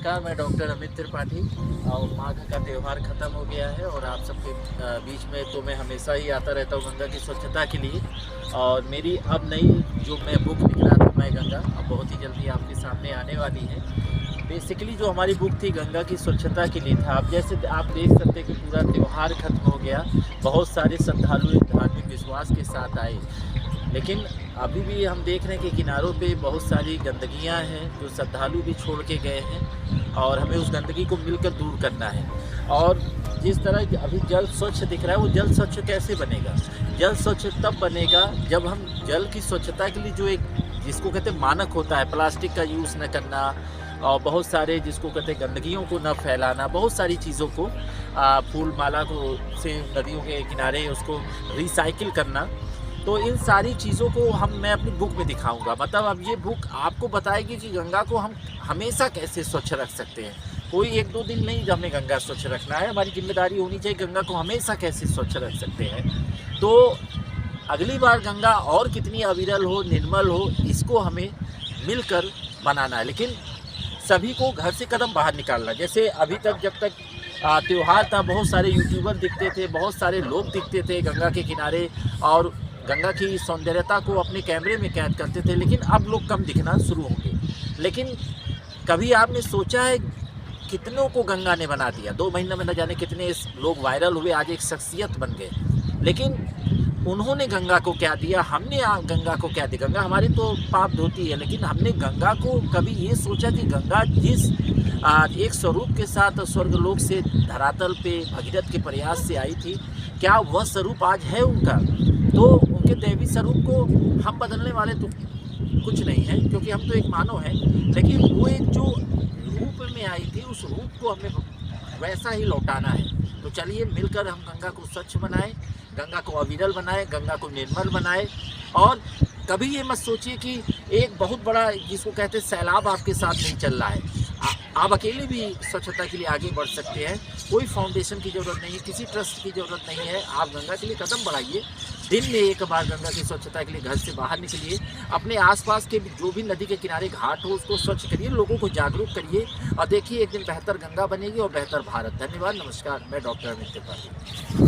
नमस्कार, मैं डॉक्टर अमित त्रिपाठी। और माघ का त्यौहार ख़त्म हो गया है और आप सबके बीच में तो मैं हमेशा ही आता रहता हूँ गंगा की स्वच्छता के लिए। और मेरी अब नई जो मैं बुक निकला था मैं गंगा, अब बहुत ही जल्दी आपके सामने आने वाली है। बेसिकली जो हमारी बुक थी गंगा की स्वच्छता के लिए था। अब जैसे आप देख सकते हैं कि पूरा त्यौहार खत्म हो गया, बहुत सारे श्रद्धालु धार्मिक विश्वास के साथ आए, लेकिन अभी भी हम देख रहे हैं कि किनारों पे बहुत सारी गंदगियां हैं जो श्रद्धालु भी छोड़ के गए हैं और हमें उस गंदगी को मिलकर दूर करना है। और जिस तरह अभी जल स्वच्छ दिख रहा है, वो जल स्वच्छ कैसे बनेगा? जल स्वच्छ तब बनेगा जब हम जल की स्वच्छता के लिए जो एक जिसको कहते हैं मानक होता है, प्लास्टिक का यूज़ न करना और बहुत सारे जिसको कहते हैं गंदगियों को न फैलाना, बहुत सारी चीज़ों को फूल माला को से नदियों के किनारे उसको रिसाइकिल करना। तो इन सारी चीज़ों को मैं अपनी बुक में दिखाऊंगा। मतलब अब ये बुक आपको बताएगी कि गंगा को हम हमेशा कैसे स्वच्छ रख सकते हैं। कोई एक दो दिन नहीं हमें गंगा स्वच्छ रखना है, हमारी जिम्मेदारी होनी चाहिए गंगा को हमेशा कैसे स्वच्छ रख सकते हैं। तो अगली बार गंगा और कितनी अविरल हो, निर्मल हो, इसको हमें मिलकर बनाना है। लेकिन सभी को घर से कदम बाहर निकालना। जैसे अभी तक जब तक त्यौहार था, बहुत सारे यूट्यूबर दिखते थे, बहुत सारे लोग दिखते थे गंगा के किनारे और गंगा की सौंदर्यता को अपने कैमरे में कैद करते थे, लेकिन अब लोग कम दिखना शुरू होंगे। लेकिन कभी आपने सोचा है कितनों को गंगा ने बना दिया? 2 महीने में न जाने कितने लोग वायरल हुए, आज एक शख्सियत बन गए। लेकिन उन्होंने गंगा को क्या दिया, हमने गंगा को क्या दिया? गंगा हमारी तो पाप धोती है, लेकिन हमने गंगा को कभी ये सोचा कि गंगा जिस एक स्वरूप के साथ स्वर्गलोक से धरातल पे भगीरथ के प्रयास से आई थी, क्या वह स्वरूप आज है उनका? तो उनके दैवी स्वरूप को हम बदलने वाले तो कुछ नहीं है, क्योंकि हम तो एक मानव हैं। लेकिन वो एक जो रूप में आई थी, उस रूप को हमें वैसा ही लौटाना है। तो चलिए मिलकर हम गंगा को स्वच्छ बनाएं, गंगा को अविरल बनाएं, गंगा को निर्मल बनाएं। और कभी ये मत सोचिए कि एक बहुत बड़ा जिसको कहते हैं सैलाब आपके साथ नहीं चल रहा है। आप अकेले भी स्वच्छता के लिए आगे बढ़ सकते हैं। कोई फाउंडेशन की ज़रूरत नहीं है, किसी ट्रस्ट की ज़रूरत नहीं है। आप गंगा के लिए कदम बढ़ाइए। दिन में एक बार गंगा की स्वच्छता के लिए घर से बाहर निकलिए। अपने आसपास के जो भी नदी के किनारे घाट हो उसको स्वच्छ करिए, लोगों को जागरूक करिए और देखिए एक दिन बेहतर गंगा बनेगी और बेहतर भारत। धन्यवाद, नमस्कार, मैं डॉक्टर अमित त्रिपाठी।